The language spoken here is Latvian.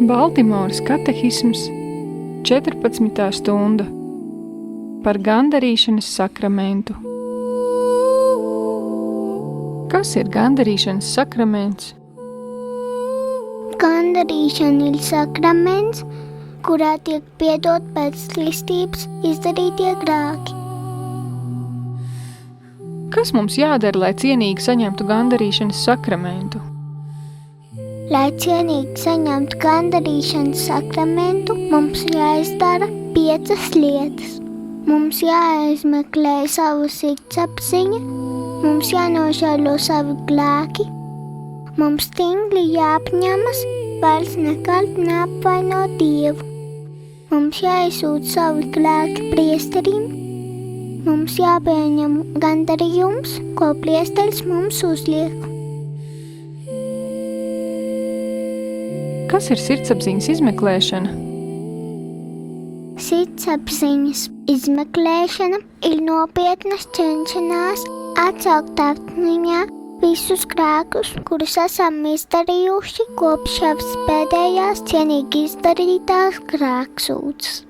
Baltimoras katehisms, 14. stunda par gandarīšanas sakramentu. Kas ir gandarīšanas sakraments? Gandarīšana ir sakraments, kurā tiek piedot pēc kristības izdarītie grēki. Kas mums jādara, lai cienīgi saņemtu gandarīšanas sakramentu? Lai cienīgi saņemtu gandarīšanas sakramentu, mums jāizdara 5 lietas. Mums jāizmeklē savu sirdsapziņa, mums jānožēlo savi grēki, mums stingri jāapņemas vairs nekad neapvainot Dievu. Mums jāizsūta savi grēki priesterim, mums jāpieņem gandarījums, ko priesteris mums uzliek. Kas ir sirdsapziņas izmeklēšana? Sirdsapziņas izmeklēšana ir nopietnas cenšanās atsaukt atmiņā visus grēkus, kurus esam izdarījuši kopš šīs pēdējās cienīgi izdarītās grēksūdzes.